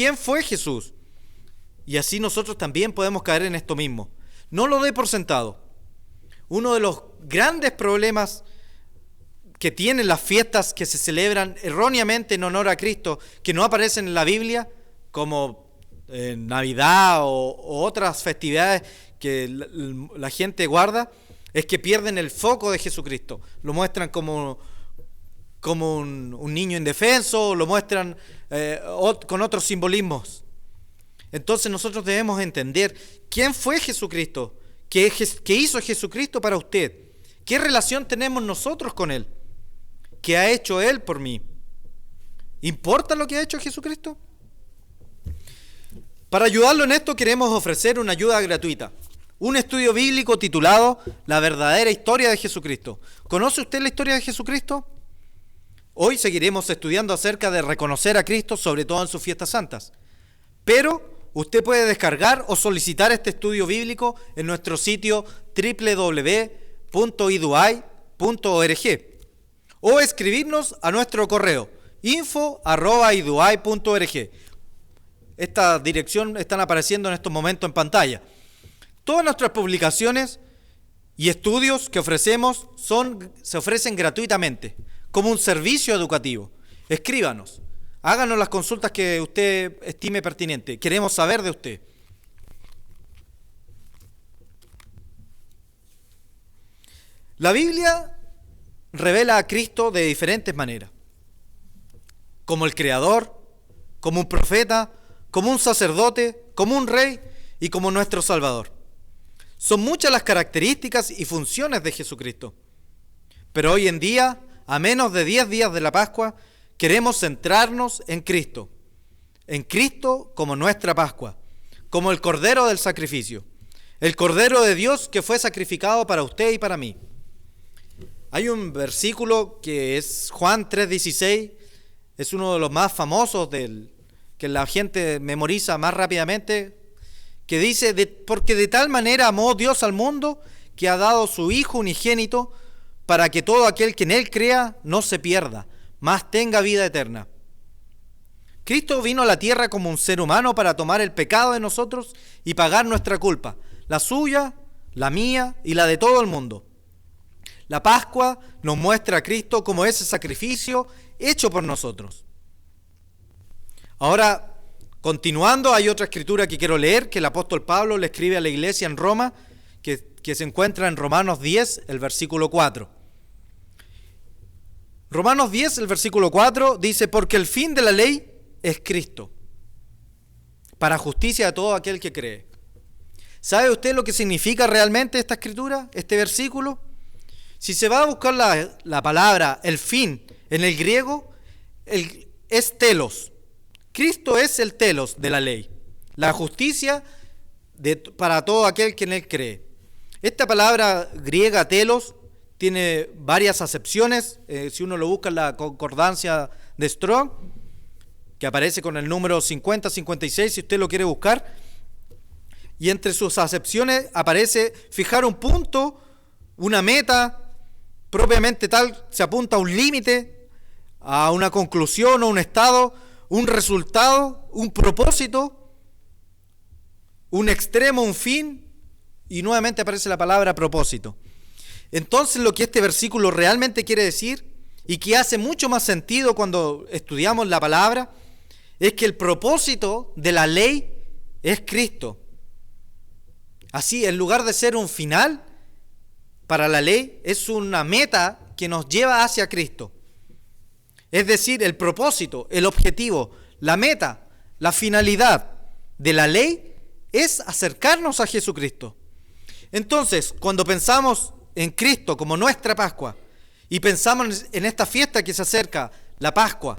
quién fue Jesús. Y así nosotros también podemos caer en esto mismo. No lo dé por sentado. Uno de los grandes problemas que tienen las fiestas que se celebran erróneamente en honor a Cristo, que no aparecen en la Biblia, como Navidad o otras festividades que la gente guarda, es que pierden el foco de Jesucristo. Lo muestran como un niño indefenso, lo muestran con otros simbolismos. Entonces nosotros debemos entender quién fue Jesucristo, qué hizo Jesucristo para usted, qué relación tenemos nosotros con Él, qué ha hecho Él por mí. ¿Importa lo que ha hecho Jesucristo? Para ayudarlo en esto queremos ofrecer una ayuda gratuita, un estudio bíblico titulado La verdadera historia de Jesucristo. ¿Conoce usted la historia de Jesucristo? Hoy seguiremos estudiando acerca de reconocer a Cristo, sobre todo en sus fiestas santas. Pero usted puede descargar o solicitar este estudio bíblico en nuestro sitio www.iduay.org o escribirnos a nuestro correo info@iduay.org. Esta dirección están apareciendo en estos momentos en pantalla. Todas nuestras publicaciones y estudios que ofrecemos se ofrecen gratuitamente, como un servicio educativo. Escríbanos, háganos las consultas que usted estime pertinente. Queremos saber de usted. La Biblia revela a Cristo de diferentes maneras, como el Creador, como un profeta, como un sacerdote, como un rey y como nuestro Salvador. Son muchas las características y funciones de Jesucristo. Pero hoy en día, a menos de 10 días de la Pascua, queremos centrarnos en Cristo como nuestra Pascua, como el Cordero del sacrificio, el Cordero de Dios que fue sacrificado para usted y para mí. Hay un versículo que es Juan 3:16, es uno de los más famosos que la gente memoriza más rápidamente, que dice, porque de tal manera amó Dios al mundo que ha dado su Hijo unigénito para que todo aquel que en Él crea no se pierda, mas tenga vida eterna. Cristo vino a la tierra como un ser humano para tomar el pecado de nosotros y pagar nuestra culpa, la suya, la mía y la de todo el mundo. La Pascua nos muestra a Cristo como ese sacrificio hecho por nosotros. Ahora, continuando, hay otra escritura que quiero leer, que el apóstol Pablo le escribe a la iglesia en Roma, que se encuentra en Romanos 10, el versículo 4. Romanos 10, el versículo 4, dice, porque el fin de la ley es Cristo, para justicia de todo aquel que cree. ¿Sabe usted lo que significa realmente esta escritura, este versículo? Si se va a buscar la palabra, el fin, en el griego, es telos. Cristo es el telos de la ley, la justicia para todo aquel que en Él cree. Esta palabra griega telos tiene varias acepciones. Si uno lo busca en la concordancia de Strong, que aparece con el número 5056, si usted lo quiere buscar, y entre sus acepciones aparece fijar un punto, una meta, propiamente tal, se apunta a un límite, a una conclusión o un estado, un resultado, un propósito, un extremo, un fin, y nuevamente aparece la palabra propósito. Entonces lo que este versículo realmente quiere decir, y que hace mucho más sentido cuando estudiamos la palabra, es que el propósito de la ley es Cristo. Así, en lugar de ser un final para la ley, es una meta que nos lleva hacia Cristo. Es decir, el propósito, el objetivo, la meta, la finalidad de la ley es acercarnos a Jesucristo. Entonces, cuando pensamos en Cristo como nuestra Pascua y pensamos en esta fiesta que se acerca, la Pascua,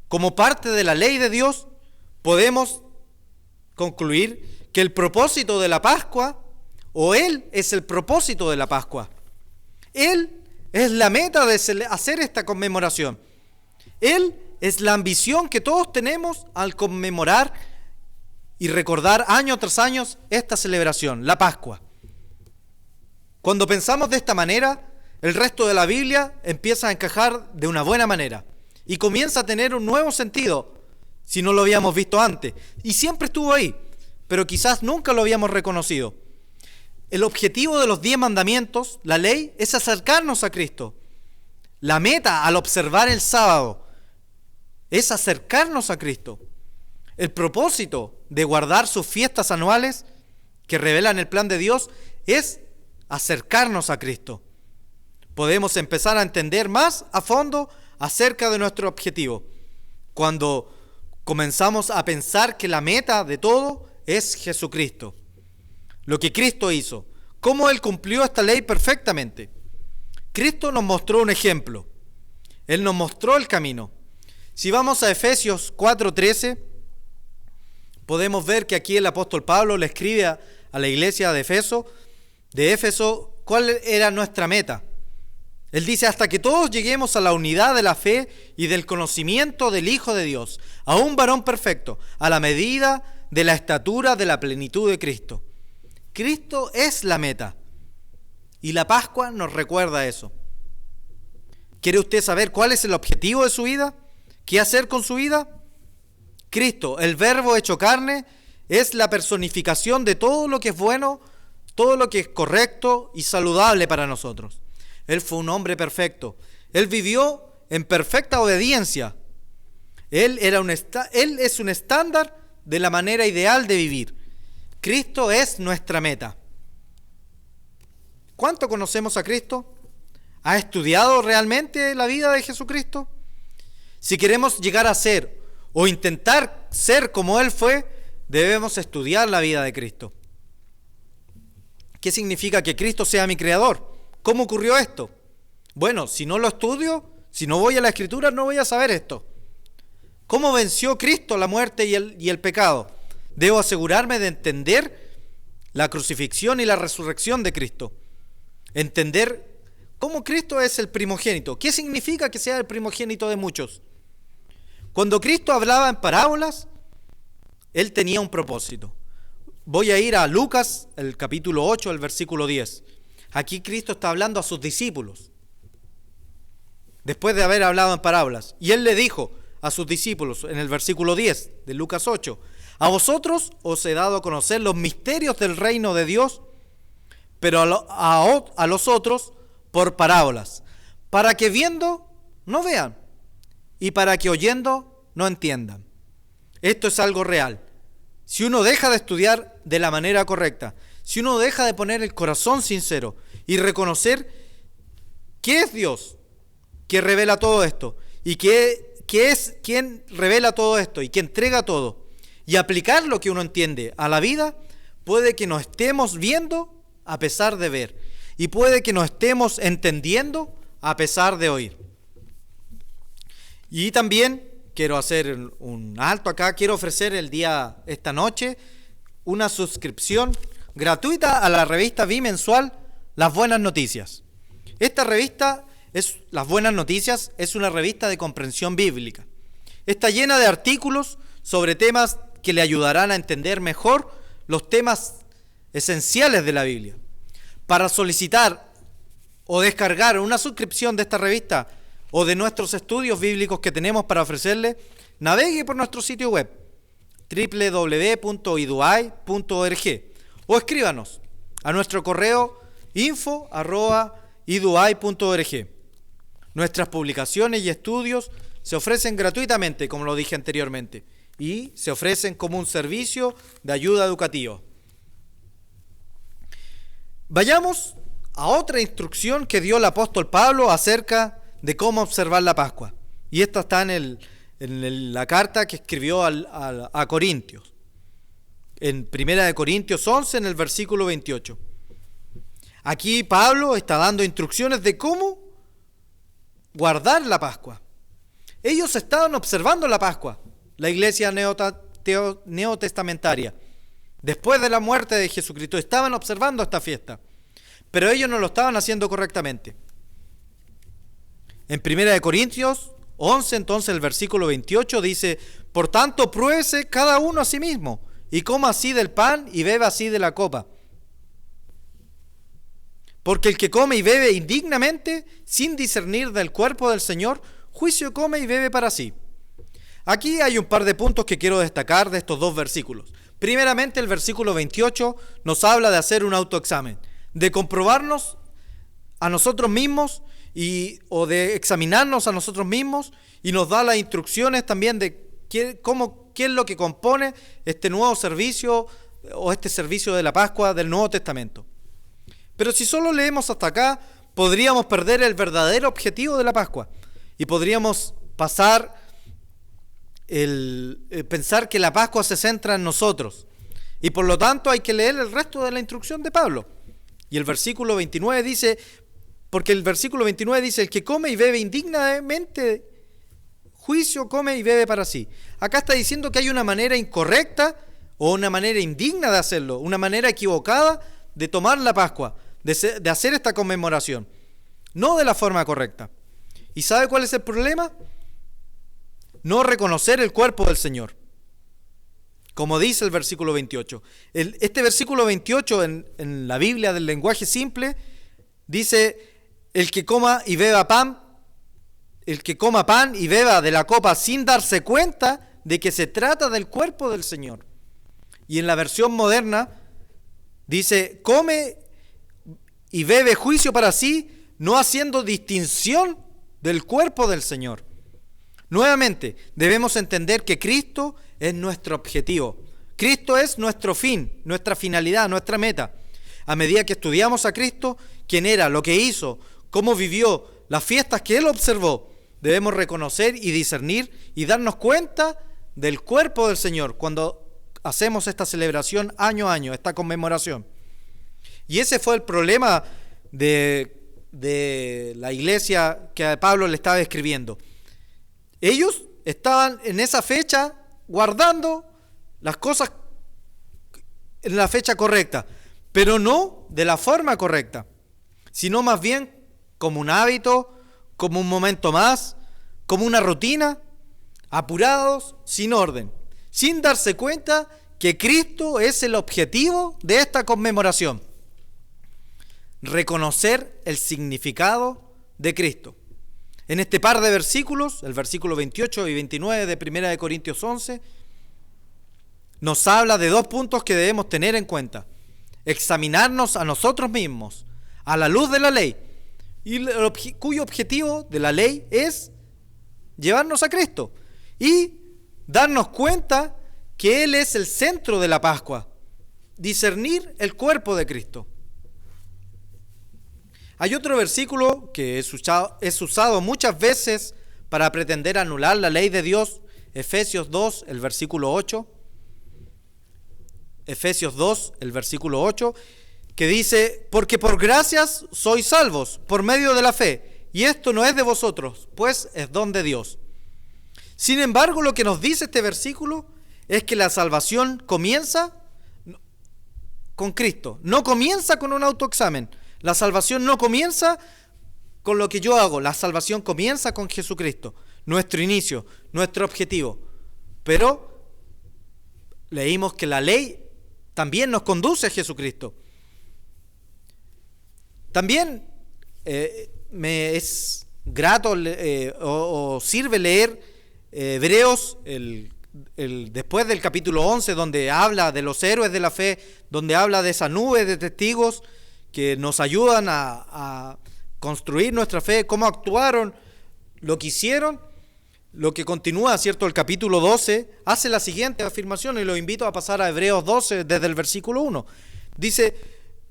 como parte de la ley de Dios, podemos concluir que el propósito de la Pascua, o Él es el propósito de la Pascua. Él es la meta de hacer esta conmemoración. Él es la ambición que todos tenemos al conmemorar y recordar año tras año esta celebración, la Pascua. Cuando pensamos de esta manera, el resto de la Biblia empieza a encajar de una buena manera y comienza a tener un nuevo sentido si no lo habíamos visto antes. Y siempre estuvo ahí, pero quizás nunca lo habíamos reconocido. El objetivo de los 10 mandamientos, la ley, es acercarnos a Cristo. La meta al observar el sábado es acercarnos a Cristo. El propósito de guardar sus fiestas anuales que revelan el plan de Dios es acercarnos a Cristo. Podemos empezar a entender más a fondo acerca de nuestro objetivo cuando comenzamos a pensar que la meta de todo es Jesucristo. Lo que Cristo hizo, cómo Él cumplió esta ley perfectamente. Cristo nos mostró un ejemplo. Él nos mostró el camino. Si vamos a Efesios 4:13, podemos ver que aquí el apóstol Pablo le escribe a la iglesia de Éfeso, cuál era nuestra meta. Él dice, hasta que todos lleguemos a la unidad de la fe y del conocimiento del Hijo de Dios, a un varón perfecto, a la medida de la estatura de la plenitud de Cristo. Cristo es la meta. Y la Pascua nos recuerda eso. ¿Quiere usted saber cuál es el objetivo de su vida? ¿Qué hacer con su vida? Cristo, el Verbo hecho carne, es la personificación de todo lo que es bueno, todo lo que es correcto y saludable para nosotros. Él fue un hombre perfecto. Él vivió en perfecta obediencia. Él es un estándar de la manera ideal de vivir. Cristo es nuestra meta. ¿Cuánto conocemos a Cristo? ¿Ha estudiado realmente la vida de Jesucristo? Si queremos llegar a ser o intentar ser como Él fue, debemos estudiar la vida de Cristo. ¿Qué significa que Cristo sea mi creador? ¿Cómo ocurrió esto? Bueno, si no lo estudio, si no voy a la Escritura, no voy a saber esto. ¿Cómo venció Cristo la muerte y el pecado? Debo asegurarme de entender la crucifixión y la resurrección de Cristo. Entender cómo Cristo es el primogénito. ¿Qué significa que sea el primogénito de muchos? Cuando Cristo hablaba en parábolas, Él tenía un propósito. Voy a ir a Lucas, el capítulo 8, el versículo 10. Aquí Cristo está hablando a sus discípulos, después de haber hablado en parábolas. Y Él le dijo a sus discípulos, en el versículo 10 de Lucas 8, a vosotros os he dado a conocer los misterios del reino de Dios, pero a los otros por parábolas, para que viendo no vean, y para que oyendo no entiendan. Esto es algo real. Si uno deja de estudiar de la manera correcta, si uno deja de poner el corazón sincero y reconocer qué es Dios que revela todo esto y qué es quien revela todo esto y que entrega todo, y aplicar lo que uno entiende a la vida, puede que nos estemos viendo a pesar de ver, y puede que nos estemos entendiendo a pesar de oír. Y también quiero hacer un alto acá, quiero ofrecer esta noche una suscripción gratuita a la revista bimensual Las Buenas Noticias. Esta revista, Las Buenas Noticias, es una revista de comprensión bíblica. Está llena de artículos sobre temas que le ayudarán a entender mejor los temas esenciales de la Biblia. Para solicitar o descargar una suscripción de esta revista o de nuestros estudios bíblicos que tenemos para ofrecerle, navegue por nuestro sitio web www.iduay.org o escríbanos a nuestro correo info@iduay.org. Nuestras publicaciones y estudios se ofrecen gratuitamente, como lo dije anteriormente, y se ofrecen como un servicio de ayuda educativa. Vayamos a otra instrucción que dio el apóstol Pablo acerca de cómo observar la Pascua. Y esta está en la carta que escribió a Corintios. En 1 Corintios 11, en el versículo 28. Aquí Pablo está dando instrucciones de cómo guardar la Pascua. Ellos estaban observando la Pascua, la iglesia neotestamentaria. Después de la muerte de Jesucristo, estaban observando esta fiesta, pero ellos no lo estaban haciendo correctamente. En 1 Corintios 11, entonces el versículo 28 dice: por tanto, pruébese cada uno a sí mismo, y coma así del pan y beba así de la copa. Porque el que come y bebe indignamente, sin discernir del cuerpo del Señor, juicio come y bebe para sí. Aquí hay un par de puntos que quiero destacar de estos dos versículos. Primeramente, el versículo 28 nos habla de hacer un autoexamen, de comprobarnos a nosotros mismos o de examinarnos a nosotros mismos, y nos da las instrucciones también de qué es lo que compone este nuevo servicio o este servicio de la Pascua del Nuevo Testamento. Pero si solo leemos hasta acá, podríamos perder el verdadero objetivo de la Pascua y podríamos pasar pensar que la Pascua se centra en nosotros, y por lo tanto hay que leer el resto de la instrucción de Pablo. Y el versículo 29 dice, porque el versículo 29 dice: el que come y bebe indignamente juicio come y bebe para sí. Acá está diciendo que hay una manera incorrecta o una manera indigna de hacerlo, una manera equivocada de tomar la Pascua, de hacer esta conmemoración, no de la forma correcta. ¿Y sabe cuál es el problema? No reconocer el cuerpo del Señor, como dice el versículo 28. Este versículo 28 en la Biblia del lenguaje simple dice: el que coma y beba pan, el que coma pan y beba de la copa sin darse cuenta de que se trata del cuerpo del Señor. Y en la versión moderna dice: come y bebe juicio para sí, no haciendo distinción del cuerpo del Señor. Nuevamente, debemos entender que Cristo es nuestro objetivo. Cristo es nuestro fin, nuestra finalidad, nuestra meta. A medida que estudiamos a Cristo, quién era, lo que hizo, cómo vivió, las fiestas que Él observó, debemos reconocer y discernir y darnos cuenta del cuerpo del Señor cuando hacemos esta celebración año a año, esta conmemoración. Y ese fue el problema de la iglesia que a Pablo le estaba escribiendo. Ellos estaban en esa fecha guardando las cosas en la fecha correcta, pero no de la forma correcta, sino más bien como un hábito, como un momento más, como una rutina, apurados, sin orden, sin darse cuenta que Cristo es el objetivo de esta conmemoración. Reconocer el significado de Cristo. En este par de versículos, el versículo 28 y 29 de 1 de Corintios 11, nos habla de dos puntos que debemos tener en cuenta: examinarnos a nosotros mismos a la luz de la ley, cuyo objetivo de la ley es llevarnos a Cristo y darnos cuenta que Él es el centro de la Pascua, discernir el cuerpo de Cristo. Hay otro versículo que es usado muchas veces para pretender anular la ley de Dios, Efesios 2, el versículo 8. Efesios 2, el versículo 8, que dice: porque por gracias sois salvos por medio de la fe, y esto no es de vosotros, pues es don de Dios. Sin embargo, lo que nos dice este versículo es que la salvación comienza con Cristo, no comienza con un autoexamen. La salvación no comienza con lo que yo hago, la salvación comienza con Jesucristo, nuestro inicio, nuestro objetivo. Pero leímos que la ley también nos conduce a Jesucristo. También me es grato o sirve leer Hebreos, después del capítulo 11, donde habla de los héroes de la fe, donde habla de esa nube de testigos que nos ayudan a construir nuestra fe, cómo actuaron, lo que hicieron. Lo que continúa, ¿cierto? El capítulo 12 hace la siguiente afirmación, y lo invito a pasar a Hebreos 12 desde el versículo 1. Dice: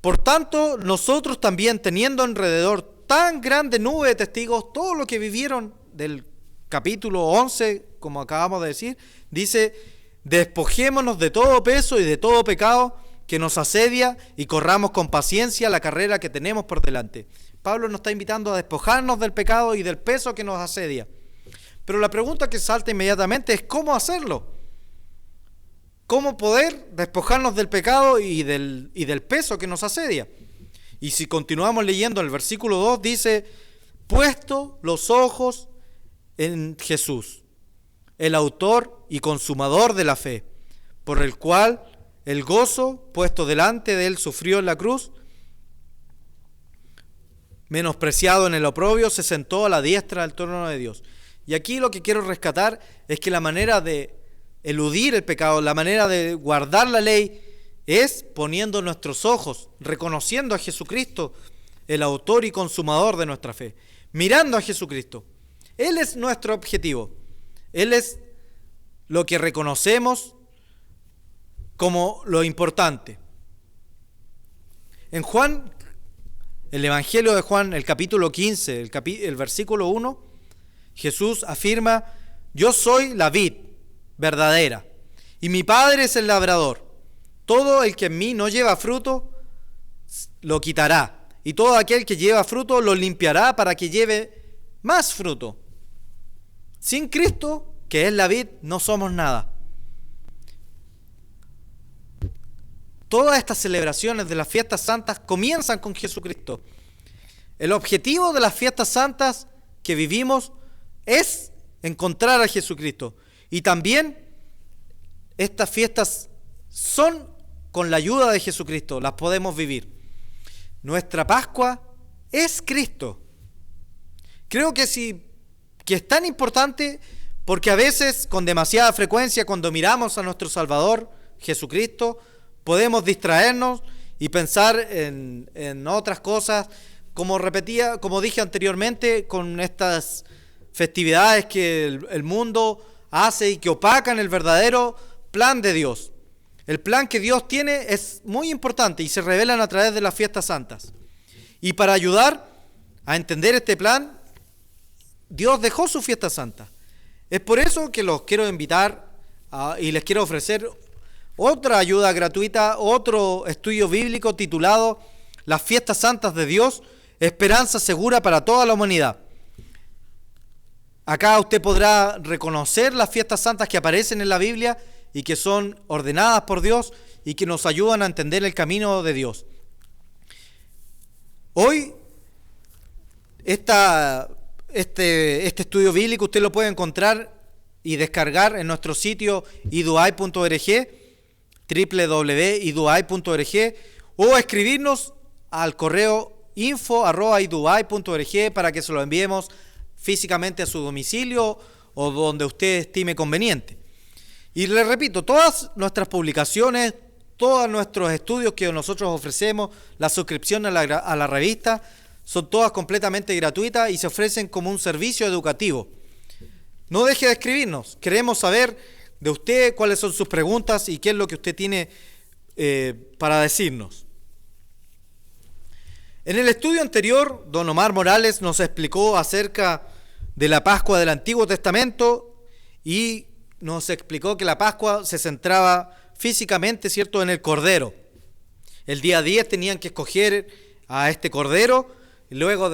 por tanto, nosotros también, teniendo alrededor tan grande nube de testigos, todo lo que vivieron del capítulo 11, como acabamos de decir, dice: despojémonos de todo peso y de todo pecado que nos asedia y corramos con paciencia la carrera que tenemos por delante. Pablo nos está invitando a despojarnos del pecado y del peso que nos asedia. Pero la pregunta que salta inmediatamente es: ¿cómo hacerlo? ¿Cómo poder despojarnos del pecado y del peso que nos asedia? Y si continuamos leyendo el versículo 2, dice: puesto los ojos en Jesús, el autor y consumador de la fe, por el cual el gozo puesto delante de él sufrió en la cruz, menospreciado en el oprobio, se sentó a la diestra del trono de Dios. Y aquí lo que quiero rescatar es que la manera de eludir el pecado, la manera de guardar la ley, es poniendo nuestros ojos, reconociendo a Jesucristo, el autor y consumador de nuestra fe, mirando a Jesucristo. Él es nuestro objetivo. Él es lo que reconocemos como lo importante. En Juan, el Evangelio de Juan, el capítulo 15, el versículo 1, Jesús afirma: yo soy la vid verdadera y mi Padre es el labrador. Todo el que en mí no lleva fruto, lo quitará, y todo aquel que lleva fruto, lo limpiará para que lleve más fruto. Sin Cristo, que es la vid, no somos nada. Todas estas celebraciones de las fiestas santas comienzan con Jesucristo. El objetivo de las fiestas santas que vivimos es encontrar a Jesucristo. Y también estas fiestas son con la ayuda de Jesucristo, las podemos vivir. Nuestra Pascua es Cristo. Creo que es tan importante porque a veces, con demasiada frecuencia, cuando miramos a nuestro Salvador, Jesucristo, podemos distraernos y pensar en otras cosas, como dije anteriormente, con estas festividades que el mundo hace y que opacan el verdadero plan de Dios. El plan que Dios tiene es muy importante y se revelan a través de las fiestas santas. Y para ayudar a entender este plan, Dios dejó su fiesta santa. Es por eso que los quiero invitar y les quiero ofrecer otra ayuda gratuita, otro estudio bíblico titulado Las fiestas santas de Dios, esperanza segura para toda la humanidad. Acá usted podrá reconocer las fiestas santas que aparecen en la Biblia y que son ordenadas por Dios y que nos ayudan a entender el camino de Dios. Hoy, este estudio bíblico usted lo puede encontrar y descargar en nuestro sitio iduay.org, www.iduay.org, o escribirnos al correo info@iduay.org para que se lo enviemos físicamente a su domicilio o donde usted estime conveniente. Y le repito, todas nuestras publicaciones, todos nuestros estudios que nosotros ofrecemos, la suscripción a la revista, son todas completamente gratuitas y se ofrecen como un servicio educativo. No deje de escribirnos, queremos saber de usted cuáles son sus preguntas y qué es lo que usted tiene para decirnos. En el estudio anterior, don Omar Morales nos explicó acerca de la Pascua del Antiguo Testamento y nos explicó que la Pascua se centraba físicamente, ¿cierto?, en el Cordero. El día 10 tenían que escoger a este Cordero y luego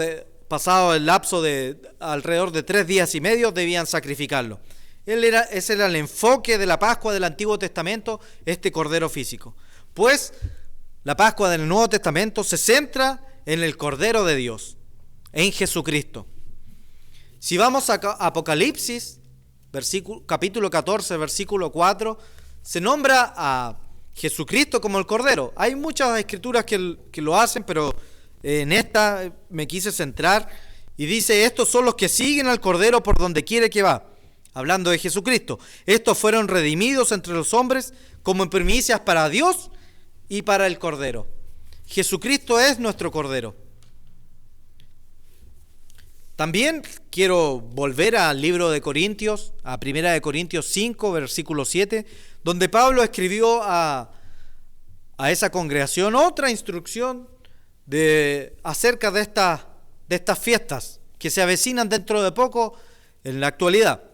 pasado el lapso de alrededor de 3 días y medio debían sacrificarlo. Ese era el enfoque de la Pascua del Antiguo Testamento, este Cordero físico. Pues la Pascua del Nuevo Testamento se centra en el Cordero de Dios, en Jesucristo. Si vamos a Apocalipsis, capítulo 14, versículo 4, se nombra a Jesucristo como el Cordero. Hay muchas escrituras que lo hacen, pero en esta me quise centrar y dice: estos son los que siguen al Cordero por donde quiere que va. Hablando de Jesucristo, estos fueron redimidos entre los hombres como primicias para Dios y para el Cordero. Jesucristo es nuestro Cordero. También quiero volver al libro de Corintios, a 1 Corintios 5, versículo 7, donde Pablo escribió a esa congregación otra instrucción acerca de estas fiestas que se avecinan dentro de poco en la actualidad.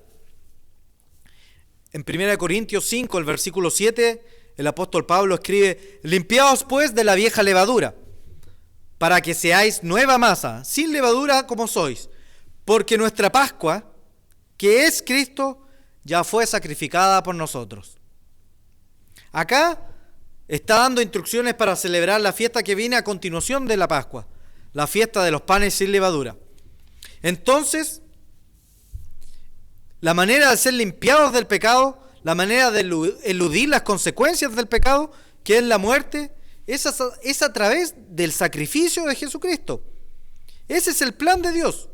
En 1 Corintios 5, el versículo 7, el apóstol Pablo escribe: limpiaos pues de la vieja levadura, para que seáis nueva masa, sin levadura como sois, porque nuestra Pascua, que es Cristo, ya fue sacrificada por nosotros. Acá está dando instrucciones para celebrar la fiesta que viene a continuación de la Pascua, la fiesta de los panes sin levadura. Entonces, la manera de ser limpiados del pecado, la manera de eludir las consecuencias del pecado, que es la muerte, es a través del sacrificio de Jesucristo. Ese es el plan de Dios.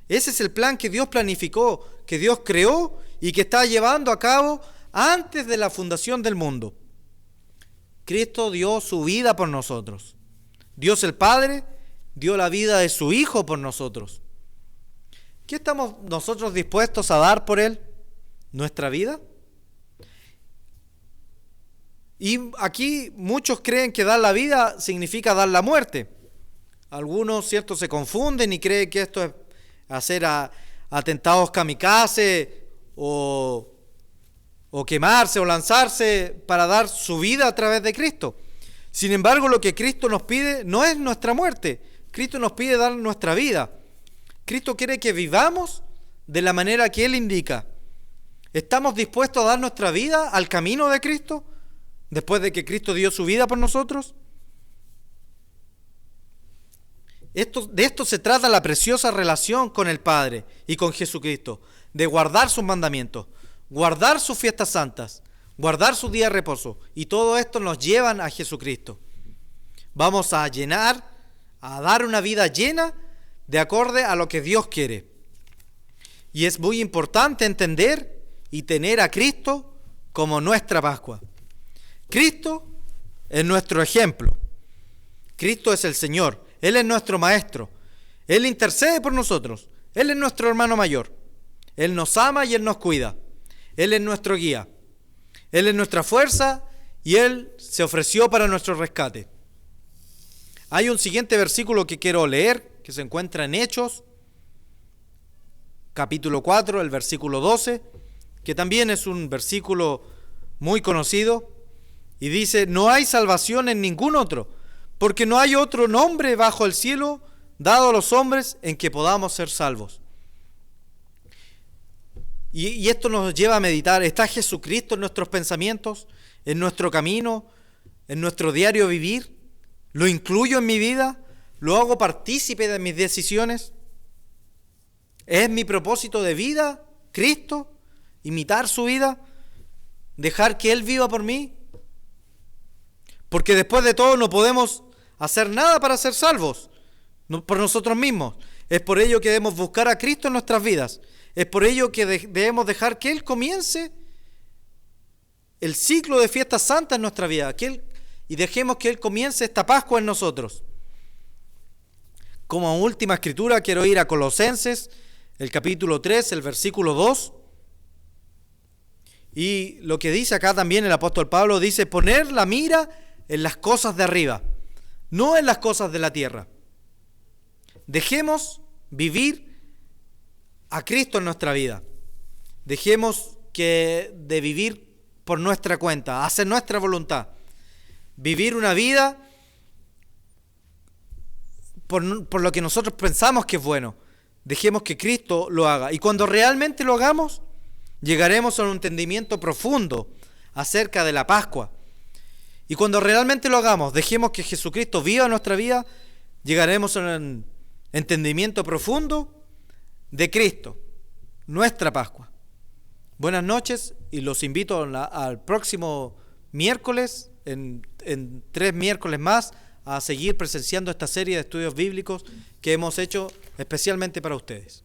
Ese es el plan que Dios planificó, que Dios creó y que está llevando a cabo antes de la fundación del mundo. Cristo dio su vida por nosotros. Dios el Padre dio la vida de su Hijo por nosotros. ¿Qué estamos nosotros dispuestos a dar por Él? ¿Nuestra vida? Y aquí muchos creen que dar la vida significa dar la muerte. Algunos, cierto, se confunden y creen que esto es hacer atentados kamikaze o quemarse o lanzarse para dar su vida a través de Cristo. Sin embargo, lo que Cristo nos pide no es nuestra muerte. Cristo nos pide dar nuestra vida. Cristo quiere que vivamos de la manera que Él indica. ¿Estamos dispuestos a dar nuestra vida al camino de Cristo después de que Cristo dio su vida por nosotros? De esto se trata la preciosa relación con el Padre y con Jesucristo, de guardar sus mandamientos, guardar sus fiestas santas, guardar su día de reposo, y todo esto nos llevan a Jesucristo. Vamos a dar una vida llena de acorde a lo que Dios quiere. Y es muy importante entender y tener a Cristo como nuestra Pascua. Cristo es nuestro ejemplo. Cristo es el Señor. Él es nuestro Maestro. Él intercede por nosotros. Él es nuestro hermano mayor. Él nos ama y Él nos cuida. Él es nuestro guía. Él es nuestra fuerza y Él se ofreció para nuestro rescate. Hay un siguiente versículo que quiero leer, que se encuentra en Hechos, capítulo 4, el versículo 12, que también es un versículo muy conocido, y dice: no hay salvación en ningún otro, porque no hay otro nombre bajo el cielo dado a los hombres en que podamos ser salvos. Y esto nos lleva a meditar: ¿está Jesucristo en nuestros pensamientos, en nuestro camino, en nuestro diario vivir? ¿Lo incluyo en mi vida? ¿Lo hago partícipe de mis decisiones? ¿Es mi propósito de vida Cristo? ¿Imitar su vida? ¿Dejar que Él viva por mí? Porque después de todo no podemos hacer nada para ser salvos por nosotros mismos. Es por ello que debemos buscar a Cristo en nuestras vidas. Es por ello que debemos dejar que Él comience el ciclo de fiestas santas en nuestra vida, y dejemos que Él comience esta Pascua en nosotros. Como última escritura quiero ir a Colosenses, el capítulo 3, el versículo 2. Y lo que dice acá también el apóstol Pablo, dice: poner la mira en las cosas de arriba, no en las cosas de la tierra. Dejemos vivir a Cristo en nuestra vida. Dejemos de vivir por nuestra cuenta, hacer nuestra voluntad. Vivir una vida por lo que nosotros pensamos que es bueno. Dejemos que Cristo lo haga. Y cuando realmente lo hagamos, llegaremos a un entendimiento profundo acerca de la Pascua. Y cuando realmente lo hagamos, dejemos que Jesucristo viva nuestra vida, llegaremos a un entendimiento profundo de Cristo, nuestra Pascua. Buenas noches, y los invito al próximo miércoles, en 3 miércoles más, a seguir presenciando esta serie de estudios bíblicos que hemos hecho especialmente para ustedes.